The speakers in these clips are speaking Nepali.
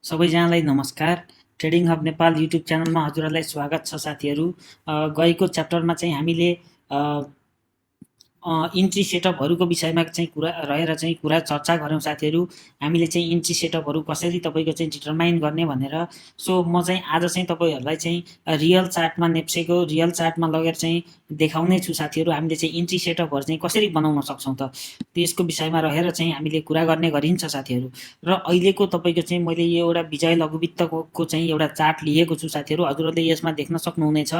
सबैजनालाई नमस्कार। ट्रेडिङ हब नेपाल युट्युब च्यानलमा हजुरहरूलाई स्वागत छ साथीहरू। गएको च्याप्टरमा चाहिँ हामीले इन्ट्री सेटअपहरूको विषयमा चाहिँ कुरा चर्चा गऱ्यौँ साथीहरू। हामीले चाहिँ इन्ट्री सेटअपहरू कसरी तपाईँको चाहिँ डिटरमाइन गर्ने भनेर। सो म चाहिँ आज चाहिँ तपाईँहरूलाई चाहिँ रियल चार्टमा नेप्सेको रियल चार्टमा लगेर चाहिँ देखाउने छु साथीहरू। हामीले चाहिँ इन्ट्री सेटअपहरू चाहिँ कसरी बनाउन सक्छौँ त त्यसको विषयमा रहेर चाहिँ हामीले कुरा गर्ने गरिन्छ साथीहरू। र अहिलेको तपाईँको चाहिँ मैले यो एउटा विजय लघुवित्तको चाहिँ एउटा चार्ट लिएको छु साथीहरू। हजुरहरूले यसमा देख्न सक्नुहुनेछ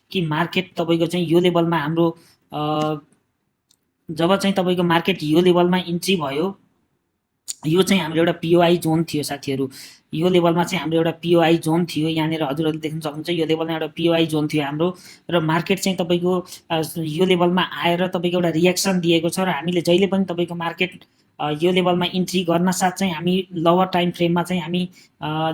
कि मार्केट तपाईँको चाहिँ यो लेभलमा हाम्रो जब चाहिँ तपाईँको मार्केट यो लेभलमा इन्ट्री भयो, यो चाहिँ हाम्रो एउटा पिओआई जोन थियो साथीहरू। यो लेभलमा चाहिँ हाम्रो एउटा पिओआई जोन थियो। यहाँनिर हजुरहरूले देख्न सक्नुहुन्छ यो लेभलमा एउटा पिओआई जोन थियो हाम्रो। र मार्केट चाहिँ तपाईँको यो लेभलमा आएर तपाईँको एउटा रियाक्सन दिएको छ। र हामीले जहिले पनि तपाईँको मार्केट यो लेभलमा इन्ट्री गर्न साथ चाहिँ हामी लोवर टाइम फ्रेममा चाहिँ हामी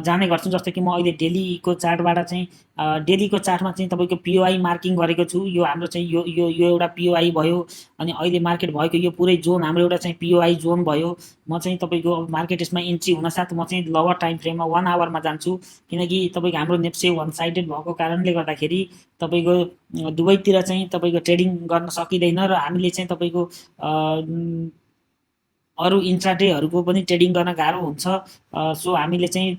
जाने गर्छौँ। जस्तो कि म अहिले डेलीको चार्टबाट चाहिँ डेलीको चार्टमा चाहिँ तपाईँको पिओआई मार्किङ गरेको छु। यो हाम्रो चाहिँ यो एउटा पिओआई भयो। अनि अहिले मार्केट भएको यो पुरै जोन हाम्रो एउटा चाहिँ पिओआई जोन भयो। म चाहिँ तपाईँको मार्केट यसमा इन्ट्री हुनसाथ म चाहिँ लोवर टाइम फ्रेममा 1 आवरमा जान्छु। किनकि तपाईँको हाम्रो नेप्से वान साइडेड भएको कारणले गर्दाखेरि तपाईँको दुवैतिर चाहिँ तपाईँको ट्रेडिङ गर्न सकिँदैन। र हामीले चाहिँ तपाईँको अरू इन्ट्राडेहरूको पनि ट्रेडिङ गर्न गाह्रो हुन्छ। सो हामीले चाहिँ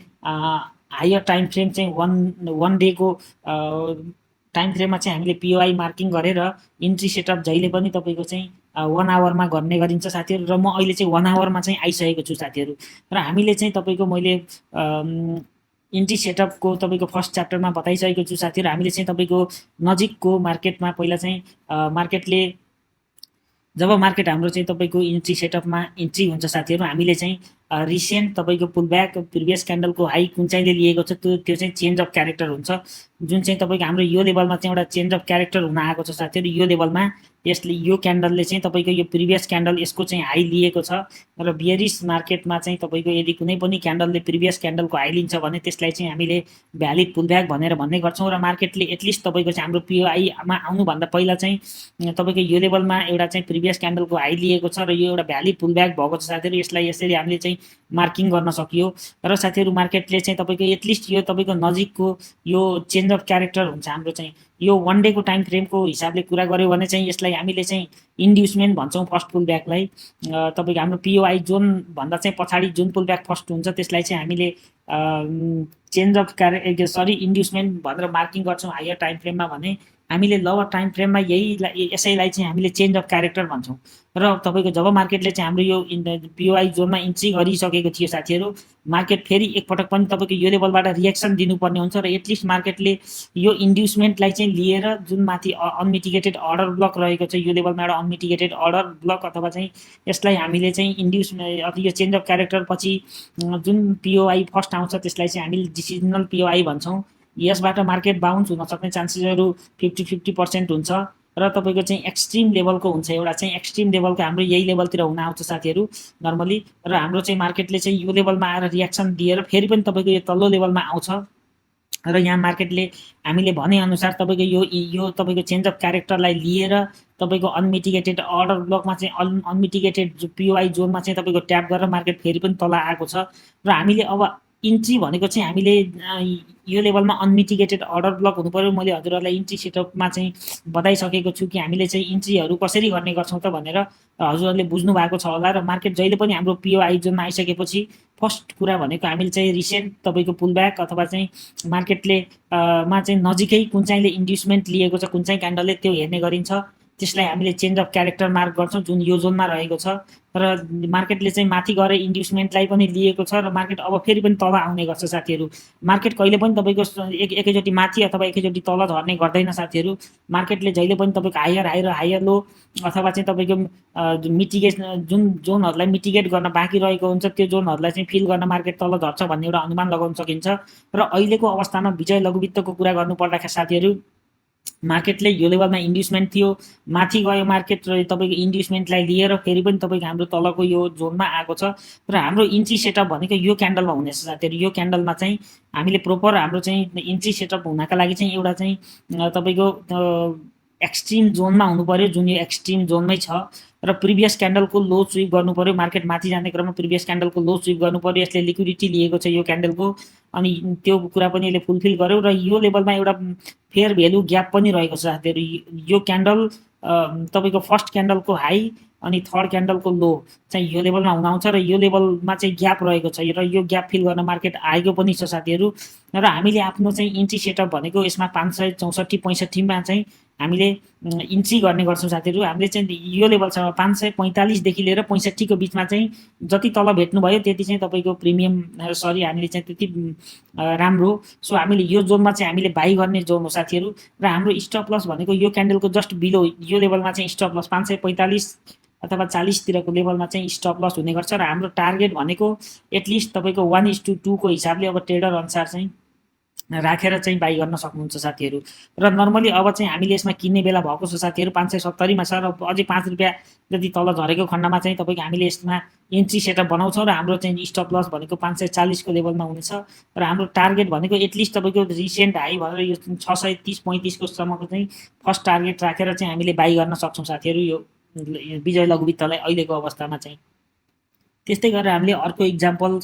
हायर टाइम फ्रेम चाहिँ वान डेको टाइम फ्रेममा चाहिँ हामीले पिओआई मार्किङ गरेर इन्ट्री सेटअप जहिले पनि तपाईँको चाहिँ 1 आवरमा गर्ने गरिन्छ साथीहरू। र म अहिले चाहिँ 1 आवरमा चाहिँ आइसकेको छु साथीहरू। र हामीले चाहिँ तपाईँको मैले इन्ट्री सेटअपको तपाईँको फर्स्ट च्याप्टरमा बताइसकेको छु साथीहरू। हामीले चाहिँ तपाईँको नजिकको मार्केटमा पहिला चाहिँ मार्केटले जब मार्केट हाम्रो चाहिँ तपाईँको इन्ट्री सेटअपमा इन्ट्री हुन्छ साथीहरू, हामीले चाहिँ रिसेन्ट तपाईँको पुलब्याक प्रिभियस क्यान्डलको हाई कुन चाहिँले लिएको छ त्यो चाहिँ चेन्ज अफ क्यारेक्टर हुन्छ। जुन चाहिँ तपाईँको हाम्रो यो लेभलमा चाहिँ एउटा चेन्ज अफ क्यारेक्टर हुन आएको छ साथीहरू। यो लेभलमा यसले यो क्यान्डलले चाहिँ तपाईँको यो प्रिभियस क्यान्डल यसको चाहिँ हाई लिएको छ। र बियरिस मार्केटमा चाहिँ तपाईँको यदि कुनै पनि क्यान्डलले प्रिभियस क्यान्डलको हाई लिन्छ भने त्यसलाई चाहिँ हामीले भ्यालिड पुलब्याक भनेर भन्ने गर्छौँ। र मार्केटले एटलिस्ट तपाईँको चाहिँ हाम्रो पिओआईमा आउनुभन्दा पहिला चाहिँ तपाईँको यो लेभलमा एउटा चाहिँ प्रिभियस क्यान्डलको हाई लिएको छ र यो एउटा भ्यालिड पुलब्याक भएको छ साथीहरू। यसलाई यसरी हामीले चाहिँ मार्किङ गर्न सकियो। र साथीहरू मार्केटले चाहिँ तपाईँको एटलिस्ट यो तपाईँको नजिकको यो चेन्ज अफ क्यारेक्टर हुन्छ हाम्रो चाहिँ यो 1 डेको टाइम फ्रेमको हिसाबले कुरा गऱ्यो भने चाहिँ यसलाई हामीले चाहिँ इन्ड्युसमेन्ट भन्छौँ फर्स्ट पुलब्याकलाई। तपाईँको हाम्रो पिओआई जोनभन्दा चाहिँ पछाडि जुन पुलब्याक फर्स्ट हुन्छ त्यसलाई चाहिँ हामीले चेन्ज अफ इन्ड्युसमेन्ट भनेर मार्किङ गर्छौँ हायर टाइम फ्रेममा। भने हामीले लोवर टाइम फ्रेममा यसैलाई चाहिँ हामीले चेन्ज अफ क्यारेक्टर भन्छौँ। र तपाईँको जब मार्केटले चाहिँ हाम्रो यो पिओआई जोनमा इन्ट्री गरिसकेको थियो साथीहरू, मार्केट फेरि एकपटक पनि तपाईँको यो लेभलबाट रियाक्सन दिनुपर्ने हुन्छ। र एटलिस्ट मार्केटले यो इन्ड्युसमेन्टलाई चाहिँ लिएर जुन माथि अनमिटिगेटेड अर्डर ब्लक रहेको छ यो लेभलमा एउटा अनमिटिगेटेड अर्डर ब्लक अथवा चाहिँ यसलाई हामीले चाहिँ यो चेन्ज अफ क्यारेक्टर पछि जुन पिओआई फर्स्ट आउँछ त्यसलाई चाहिँ हामीले डिसिजनल पिओआई भन्छौँ। यसबाट मार्केट बााउन्स हुन सक्ने चान्सेसहरू 50% हुन्छ। र तपाईँको चाहिँ एक्सट्रिम लेभलको हुन्छ एउटा चाहिँ एक्सट्रिम लेभलको हाम्रो यही लेभलतिर हुन आउँछ साथीहरू नर्मली। र हाम्रो चाहिँ मार्केटले चाहिँ यो लेभलमा आएर रियाक्सन दिएर फेरि पनि तपाईँको यो तल्लो लेभलमा आउँछ। र यहाँ मार्केटले हामीले भनेअनुसार तपाईँको यो तपाईँको चेन्ज अफ क्यारेक्टरलाई लिएर तपाईँको अनमिटिगेटेड अर्डर ब्लकमा चाहिँ अनमिटिगेटेड जो पिओआई जोनमा चाहिँ तपाईँको ट्याप गरेर मार्केट फेरि पनि तल आएको छ। र हामीले अब इन्ट्री भनेको चाहिँ हामीले यो लेभलमा अनमिटिगेटेड अर्डर ब्लक हुनु पऱ्यो। मैले हजुरहरूलाई इन्ट्री सेटअपमा चाहिँ बताइसकेको छु कि हामीले चाहिँ इन्ट्रीहरू कसरी गर्ने गर्छौँ त भनेर हजुरहरूले बुझ्नु भएको छ होला। र मार्केट जहिले पनि हाम्रो पिओआई जोनमा आइसकेपछि फर्स्ट कुरा भनेको हामीले चाहिँ रिसेन्ट तपाईँको पुलब्याक अथवा चाहिँ मार्केटले मा चाहिँ नजिकै कुन चाहिँले इन्ड्युसमेन्ट लिएको छ कुन चाहिँ क्यान्डलले त्यो हेर्ने गरिन्छ। त्यसलाई हामीले चेन्ज अफ क्यारेक्टर मार्क गर्छौँ जुन यो जोनमा रहेको छ। र मार्केटले चाहिँ माथि गएर इन्ड्युसमेन्टलाई पनि लिएको छ र मार्केट अब फेरि पनि तल आउने गर्छ साथीहरू। मार्केट कहिले पनि तपाईँको एकैचोटि माथि अथवा एकैचोटि तल झर्ने गर्दैन साथीहरू। मार्केटले जहिले पनि तपाईँको हायर लो अथवा चाहिँ तपाईँको मिटिगेसन जुन जोनहरूलाई मिटिगेट गर्न बाँकी रहेको हुन्छ त्यो जोनहरूलाई चाहिँ फिल गर्न मार्केट तल झर्छ भन्ने एउटा अनुमान लगाउन सकिन्छ। र अहिलेको अवस्थामा विजय लघुवित्तको कुरा गर्नु पर्दाखेरि साथीहरू मार्केटले यो लेभलमा इन्ड्युसमेन्ट थियो, माथि गयो मार्केट र तपाईँको इन्ड्युसमेन्टलाई लिएर फेरि पनि तपाईँको हाम्रो तलको यो जोनमा आएको छ। र हाम्रो इन्ट्री सेटअप भनेको यो क्यान्डलमा हुनेछ साथीहरू। यो क्यान्डलमा चाहिँ हामीले प्रोपर हाम्रो चाहिँ इन्ट्री सेटअप हुनका लागि चाहिँ एउटा चाहिँ तपाईँको एक्सट्रिम जोनमा हुनु पर्यो जुन यो एक्सट्रिम जोनमै छ। र र प्रिभियस क्यान्डलको लो स्विप गर्नु पर्यो, मार्केट माथि जाने क्रममा प्रिभियस क्यान्डलको लो स्विप गर्नु पर्यो। यसले लिक्विडिटी लिएको छ यो क्यान्डलको, अनि त्यो कुरा पनि यसले फुलफिल गर्यो। र यो लेभलमा एउटा फेयर भ्यालु ग्याप पनि रहेको छ साथीहरू। यो क्यान्डल तपाईँको फर्स्ट क्यान्डलको हाई अनि थर्ड क्यान्डलको लो चाहिँ यो लेभलमा हुन आउँछ, र यो लेभलमा चाहिँ ग्याप रहेको छ, र यो ग्याप फिल गर्न मार्केट आएको पनि छ साथीहरू। र हामीले आफ्नो चाहिँ इन्ट्री सेटअप भनेको यसमा 564-65 चाहिँ हामीले इन्ट्री गर्ने गर्छौँ साथीहरू। हामीले चाहिँ यो लेभलसम्म 545 लिएर 65 को बिचमा चाहिँ जति तल भेट्नुभयो त्यति चाहिँ तपाईँको प्रिमियम सरी हामीले चाहिँ त्यति राम्रो। सो हामीले यो जोनमा चाहिँ हामीले बाई गर्ने जोन हो साथीहरू। र हाम्रो स्टप लस भनेको यो क्यान्डलको जस्ट बिलो यो लेभलमा चाहिँ स्टप लस 545 अथवा 40 तिरको लेभलमा चाहिँ स्टप लस हुने गर्छ। र हाम्रो टार्गेट भनेको एटलिस्ट तपाईँको 1:2 को हिसाबले अब ट्रेडर अनुसार चाहिँ राखेर चाहिँ बाई गर्न सक्नुहुन्छ साथीहरू। र नर्मली अब चाहिँ हामीले यसमा किन्ने बेला भएको छ साथीहरू, 570 मा छ, र अझै 5 रुपियाँ जति तल झरेको खण्डमा चाहिँ तपाईँको हामीले यसमा इन्ट्री सेटअप बनाउँछौँ। र हाम्रो चाहिँ स्टप लस भनेको 540 को लेभलमा हुनेछ। र हाम्रो टार्गेट भनेको एटलिस्ट तपाईँको रिसेन्ट हाई भनेर यो 630-35 को सम्मको चाहिँ फर्स्ट टार्गेट राखेर चाहिँ हामीले बाई गर्न सक्छौँ साथीहरू यो विजय लघुवित्तलाई अहिलेको अवस्थामा चाहिँ। त्यस्तै गरेर हामीले अर्को इक्जाम्पल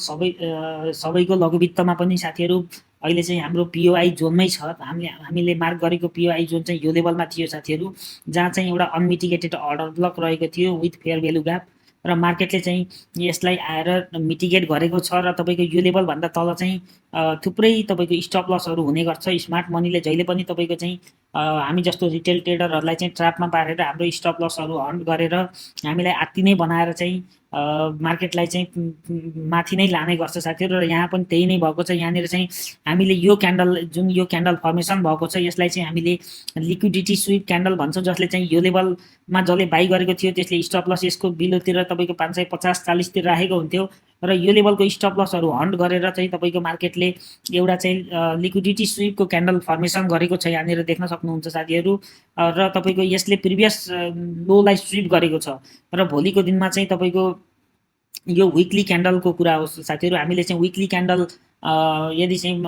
सबैको लघुवित्तमा पनि साथीहरू अहिले चाहिँ हाम्रो पिओआई जोनमै छ। हामीले मार्क गरेको पिओआई जोन चाहिँ यो लेभलमा थियो साथीहरू, जहाँ चाहिँ एउटा अनमिटिगेटेड अर्डर ब्लक रहेको थियो विथ फेयर भ्यालु ग्याप, र मार्केटले चाहिँ यसलाई आएर मिटिगेट गरेको छ। र तपाईँको यो लेभलभन्दा तल चाहिँ थुप्रै तपाईँको स्टप लसहरू हुने गर्छ। स्मार्ट मनीले जहिले पनि तपाईँको चाहिँ हामी जस्तो रिटेल ट्रेडरहरूलाई चाहिँ ट्र्यापमा पारेर हाम्रो स्टप लसहरू हन्ट गरेर हामीलाई आत्ति नै बनाएर चाहिँ मार्केटलाई चाहिँ माथि नै लाने गर्छ साथीहरू। र यहाँ पनि त्यही नै भएको छ। यहाँनिर चाहिँ हामीले यो क्यान्डल जुन यो क्यान्डल फर्मेसन भएको छ यसलाई चाहिँ हामीले लिक्विडिटी स्विप क्यान्डल भन्छौँ, जसले चाहिँ यो लेभलमा जसले बाई गरेको थियो त्यसले स्टप लस यसको बिलोतिर तपाईँको 550-40 तिर राखेको हुन्थ्यो। र यो लेभलको स्टप लसहरू हन्ट गरेर चाहिँ तपाईँको मार्केटले एउटा चाहिँ लिक्विडिटी स्विपको क्यान्डल फर्मेसन गरेको छ, यहाँनिर देख्न सक्नुहुन्छ साथीहरू। र तपाईँको यसले प्रिभियस लोलाई स्विप गरेको छ। र भोलिको दिनमा चाहिँ तपाईँको यो विकली क्यान्डलको कुरा हो साथीहरू। हामीले चाहिँ विकली क्यान्डल यदि चाहिँ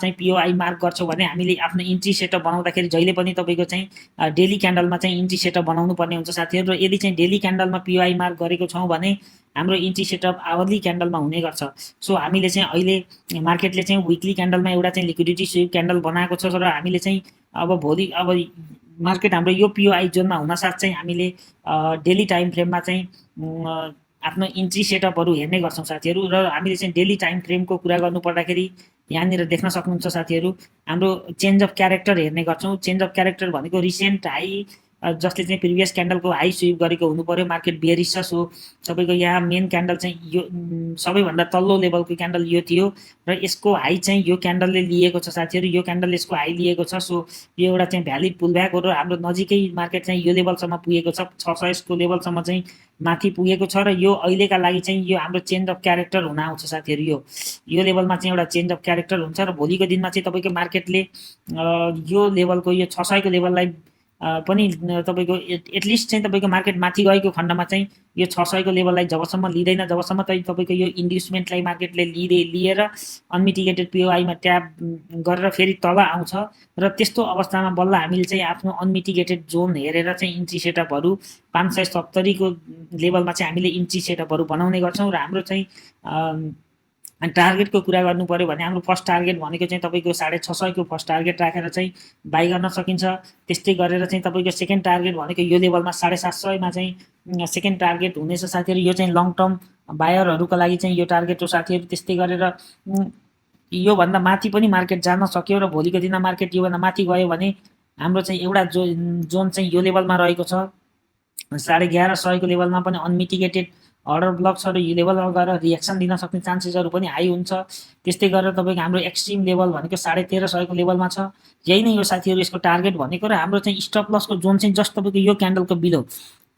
चाहिँ पिओआई मार्क गर्छौँ भने हामीले आफ्नो इन्ट्री सेटअप बनाउँदाखेरि जहिले पनि तपाईँको चाहिँ डेली क्यान्डलमा चाहिँ इन्ट्री सेटअप बनाउनु पर्ने हुन्छ साथीहरू। र यदि चाहिँ डेली क्यान्डलमा पिओआई मार्क गरेको छौँ भने हाम्रो इन्ट्री सेटअप आवरली क्यान्डलमा हुने गर्छ। सो हामीले चाहिँ अहिले मार्केटले चाहिँ विकली क्यान्डलमा एउटा चाहिँ लिक्विडिटी स्विप क्यान्डल बनाएको छ। र हामीले चाहिँ अब भोलि अब मार्केट हाम्रो यो पिओआई जोनमा हुनसाथ चाहिँ हामीले डेली टाइम फ्रेममा चाहिँ आफ्नो इन्ट्री सेटअपहरू हेर्ने गर्छौँ साथीहरू। र हामीले चाहिँ डेली टाइम फ्रेमको कुरा गर्नु पर्दाखेरि यहाँनिर देख्न सक्नुहुन्छ साथीहरू, हाम्रो चेन्ज अफ क्यारेक्टर हेर्ने गर्छौँ। चेन्ज अफ क्यारेक्टर भनेको रिसेन्ट हाई जसले चाहिँ प्रिभियस क्यान्डलको हाई स्विप गरेको हुनु पर्यो, मार्केट बेरिस छ। सो तपाईँको यहाँ मेन क्यान्डल चाहिँ यो सबैभन्दा तल्लो लेभलको क्यान्डल यो थियो, र यसको हाई चाहिँ यो क्यान्डलले लिएको छ साथीहरू। यो क्यान्डल यसको हाई लिएको छ। सो यो एउटा चाहिँ भ्यालिड पुलब्याक हो, र हाम्रो नजिकै मार्केट चाहिँ यो लेभलसम्म पुगेको छ, 600 को लेभलसम्म चाहिँ माथि पुगेको छ। र यो अहिलेका लागि चाहिँ यो हाम्रो चेन्ज अफ क्यारेक्टर हुन आउँछ साथीहरू। यो लेभलमा चाहिँ एउटा चेन्ज अफ क्यारेक्टर हुन्छ। र भोलिको दिनमा चाहिँ तपाईँको मार्केटले यो लेभलको यो 600 को लेभललाई पनि तपाईँको एटलिस्ट चाहिँ तपाईँको मार्केट माथि गएको खण्डमा चाहिँ यो 600 को लेभललाई जबसम्म लिँदैन, जबसम्म चाहिँ तपाईँको यो इन्ड्युसमेन्टलाई मार्केटले लिएर अनमिटिगेटेड पिओआईमा ट्याप गरेर फेरि तल आउँछ। र त्यस्तो अवस्थामा बल्ल हामीले चाहिँ आफ्नो अनमिटिगेटेड जोन हेरेर चाहिँ इन्ट्री सेटअपहरू 570 को लेभलमा चाहिँ हामीले इन्ट्री सेटअपहरू बनाउने गर्छौँ। र हाम्रो चाहिँ टार्गेटको कुरा गर्नु पर्यो भने हाम्रो फर्स्ट टार्गेट भनेको चाहिँ तपाईँको 650 को फर्स्ट टार्गेट राखेर चाहिँ बाई गर्न सकिन्छ। त्यस्तै गरेर चाहिँ तपाईँको सेकेन्ड टार्गेट भनेको यो लेभलमा 750 मा चाहिँ सेकेन्ड टार्गेट हुनेछ साथीहरू। यो चाहिँ लङ टर्म बायरहरूको लागि चाहिँ यो टार्गेट हो साथीहरू। त्यस्तै गरेर योभन्दा माथि पनि मार्केट जान सक्यो, र भोलिको दिनमा मार्केट योभन्दा माथि गयो भने हाम्रो चाहिँ एउटा जोन चाहिँ यो लेभलमा रहेको छ 1150 को लेभलमा पनि अनमिटिगेटेड अर्डर ब्लक छ, र यो लेभलमा गएर रिएक्सन दिन सक्ने चान्सेसहरू पनि हाई हुन्छ। त्यस्तै गरेर तपाईँको हाम्रो एक्सट्रिम लेभल भनेको 1350 को लेभलमा छ। यही नै हो साथीहरू यसको टार्गेट भनेको। र हाम्रो चाहिँ स्टप लसको जोन चाहिँ जस्ट तपाईँको यो क्यान्डलको बिलो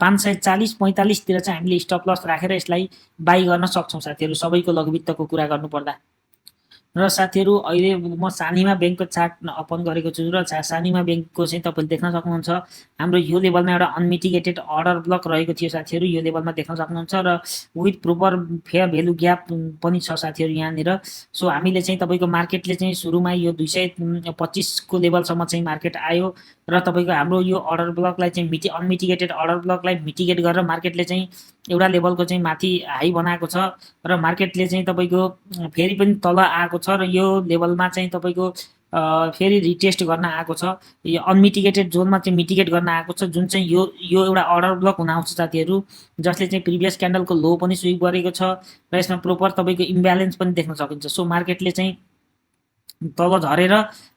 540-45 तिर चाहिँ हामीले स्टप लस राखेर यसलाई बाई गर्न सक्छौँ साथीहरू, सबैको लघुवित्तको कुरा गर्नुपर्दा। र साथीहरू अहिले म सानिमा ब्याङ्कको चार्ट ओपन गरेको छु र सानिमा ब्याङ्कको चाहिँ तपाईँले देख्न सक्नुहुन्छ हाम्रो यो लेभलमा एउटा अनमिटिगेटेड अर्डर ब्लक रहेको थियो साथीहरू, यो लेभलमा देख्न सक्नुहुन्छ र with proper fair value gap पनि छ साथीहरू यहाँनिर। सो हामीले चाहिँ तपाईँको मार्केटले चाहिँ सुरुमा यो 225 को लेभलसम्म चाहिँ मार्केट आयो र तपाईँको हाम्रो यो अर्डर ब्लकलाई चाहिँ अनमिटिगेटेड अर्डर ब्लकलाई मिटिगेट गरेर मार्केटले चाहिँ एउटा लेभलको चाहिँ माथि हाई बनाएको छ र मार्केटले चाहिँ तपाईँको फेरि पनि तल आएको छ र यो लेभलमा चाहिँ तपाईँको फेरि रिटेस्ट गर्न आएको छ। यो अनमिटिगेटेड जोनमा चाहिँ मिटिगेट गर्न आएको छ, जुन चाहिँ यो एउटा अर्डर ब्लक हुन आउँछ साथीहरू, जसले चाहिँ प्रिभियस क्यान्डलको लो पनि स्विप गरेको छ र यसमा प्रोपर तपाईँको इम्ब्यालेन्स पनि देख्न सकिन्छ। सो मार्केटले चाहिँ तल झरेर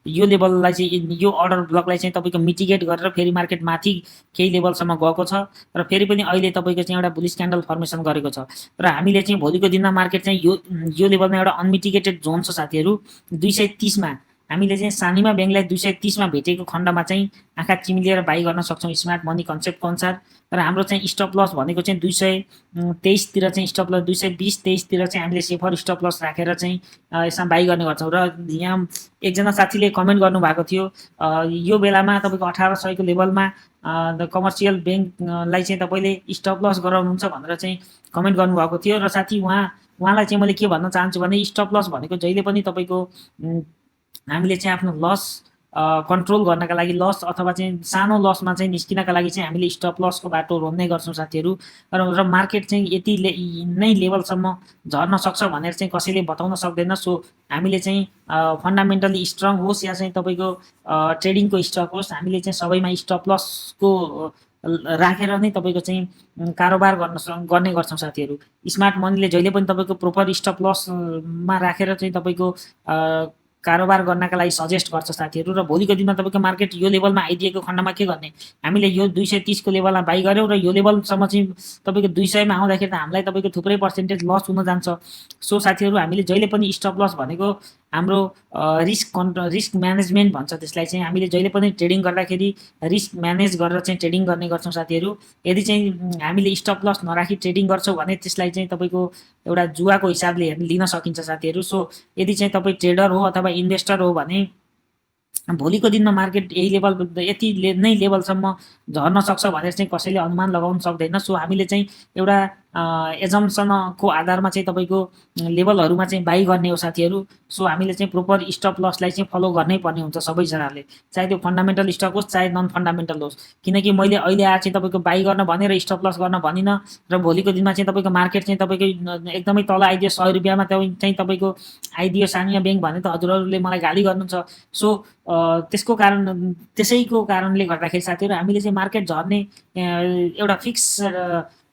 यो लेभललाई चाहिँ यो अर्डर ब्लकलाई चाहिँ तपाईँको मिटिगेट गरेर फेरि मार्केट माथि केही लेभलसम्म गएको छ र फेरि पनि अहिले तपाईँको चाहिँ एउटा बुलिस क्यान्डल फर्मेसन गरेको छ र हामीले चाहिँ भोलिको दिनमा मार्केट चाहिँ यो लेभलमा एउटा अनमिटिगेटेड जोन छ साथीहरू 230मा। हामीले चाहिँ सानिमा ब्याङ्कलाई 230मा भेटेको खण्डमा चाहिँ आँखा चिम्लिएर बाई गर्न सक्छौँ स्मार्ट मनी कन्सेप्टको अनुसार। र हाम्रो चाहिँ स्टप लस भनेको चाहिँ 223तिर चाहिँ स्टप लस 220-23तिर चाहिँ हामीले सेफर स्टप लस राखेर चाहिँ यसमा बाई गर्ने गर्छौँ। र यहाँ एकजना साथीले कमेन्ट गर्नुभएको थियो यो बेलामा तपाईँको 1800 को लेभलमा द कमर्सियल ब्याङ्कलाई चाहिँ तपाईँले स्टप लस गराउनुहुन्छ भनेर चाहिँ कमेन्ट गर्नुभएको थियो। र साथी उहाँलाई चाहिँ मैले के भन्न चाहन्छु भने स्टप लस भनेको जहिले पनि तपाईँको हामीले चाहिँ आफ्नो लस कन्ट्रोल गर्नका लागि लस अथवा चाहिँ सानो लसमा चाहिँ निस्किनका लागि चाहिँ हामीले स्टप लसको बाटो रोज्ने गर्छौँ साथीहरू। र मार्केट चाहिँ यति नै लेभलसम्म झर्न सक्छ भनेर चाहिँ कसैले बताउन सक्दैन। सो हामीले चाहिँ फन्डामेन्टली स्ट्रङ होस् या चाहिँ तपाईँको ट्रेडिङको स्टक होस्, हामीले चाहिँ सबैमा स्टप लसको राखेर नै तपाईँको चाहिँ कारोबार गर्ने गर्छौँ साथीहरू। स्मार्ट मनीले जहिले पनि तपाईँको प्रोपर स्टप लसमा राखेर चाहिँ तपाईँको कारोबार गर्नका लागि सजेस्ट गर्छ साथीहरू। र भोलिको दिनमा तपाईँको मार्केट यो लेभलमा आइदिएको खण्डमा के गर्ने, हामीले यो 230 को लेभलमा बाई गऱ्यौँ र यो लेभलसम्म चाहिँ तपाईँको 200मा आउँदाखेरि त हामीलाई तपाईँको थुप्रै पर्सेन्टेज लस हुन जान्छ। सो साथीहरू हामीले जहिले पनि स्टप लस भनेको हाम्रो रिस्क म्यानेजमेन्ट भन्छ त्यसलाई चाहिँ, हामीले जहिले पनि ट्रेडिङ गर्दाखेरि रिस्क म्यानेज गरेर चाहिँ ट्रेडिङ गर्ने गर्छौँ साथीहरू। यदि चाहिँ हामीले स्टप लस नराखी ट्रेडिङ गर्छौँ भने त्यसलाई चाहिँ तपाईँको एउटा जुवाको हिसाबले लिन सकिन्छ साथीहरू। सो यदि चाहिँ तपाईँ ट्रेडर हो अथवा इन्भेस्टर हो भने भोलिको दिनमा मार्केट यही लेभल यति नै लेभलसम्म झर्न सक्छ भनेर चाहिँ कसैले अनुमान लगाउन सक्दैन। सो हामीले चाहिँ एउटा एजम्सनको आधारमा चाहिँ तपाईँको लेभलहरूमा चाहिँ बाई गर्ने हो साथीहरू। सो हामीले चाहिँ प्रोपर स्टप लसलाई चाहिँ फलो गर्नै पर्ने हुन्छ सबैजनाले, चाहे त्यो फन्डामेन्टल स्टक होस् चाहे नन फन्डामेन्टल होस्। किनकि मैले अहिले आएर चाहिँ तपाईँको बाई गर्न भनेर स्टप लस गर्न भनिनँ र भोलिको दिनमा चाहिँ तपाईँको मार्केट चाहिँ तपाईँको एकदमै तल आइदियो 100 रुपियाँमा चाहिँ तपाईँको आइदियो सानिया ब्याङ्क भने त हजुरहरूले मलाई गाली गर्नुहुन्छ। सो त्यसैको कारणले गर्दाखेरि साथीहरू हामीले चाहिँ मार्केट झर्ने एउटा फिक्स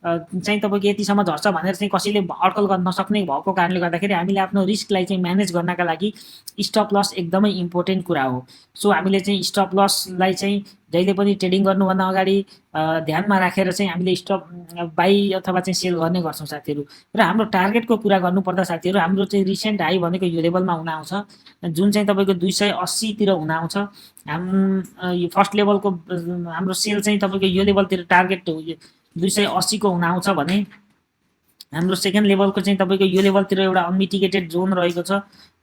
चाहिँ तपाईँको यतिसम्म झर्छ भनेर चाहिँ कसैले अड्कल गर्न नसक्ने भएको कारणले गर्दाखेरि हामीले आफ्नो रिस्कलाई चाहिँ म्यानेज गर्नका लागि स्टप लस एकदमै इम्पोर्टेन्ट कुरा हो। सो हामीले चाहिँ स्टप लसलाई चाहिँ जहिले पनि ट्रेडिङ गर्नुभन्दा अगाडि ध्यानमा राखेर चाहिँ हामीले स्टप बाई अथवा चाहिँ सेल गर्ने गर्छौँ साथीहरू। र हाम्रो टार्गेटको कुरा गर्नुपर्दा साथीहरू हाम्रो चाहिँ रिसेन्ट हाई भनेको यो लेभलमा हुन आउँछ, जुन चाहिँ तपाईँको 280तिर हुन आउँछ। यो फर्स्ट लेभलको हाम्रो सेल चाहिँ तपाईँको यो लेभलतिर टार्गेट 280 को हुन आउँछ भने हाम्रो सेकेन्ड लेभलको चाहिँ तपाईँको यो लेभलतिर एउटा अनमिटिगेटेड जोन रहेको छ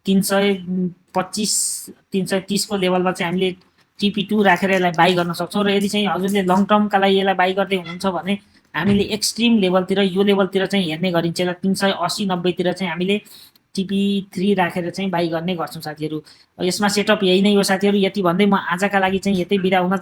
325-330 को लेभलमा चाहिँ हामीले TP2 राखेर यसलाई बाई गर्न सक्छौँ। र यदि चाहिँ हजुरले लङ टर्मका लागि यसलाई बाई गर्दै हुनुहुन्छ भने हामीले एक्सट्रिम लेभलतिर यो लेभलतिर चाहिँ हेर्ने गरिन्छ। यसलाई 380-90तिर चाहिँ हामीले TP3 राखेर चाहिँ बाई गर्ने गर्छौँ साथीहरू। यसमा सेटअप यही नै हो साथीहरू। यति भन्दै म आजका लागि चाहिँ यतै बिदा हुन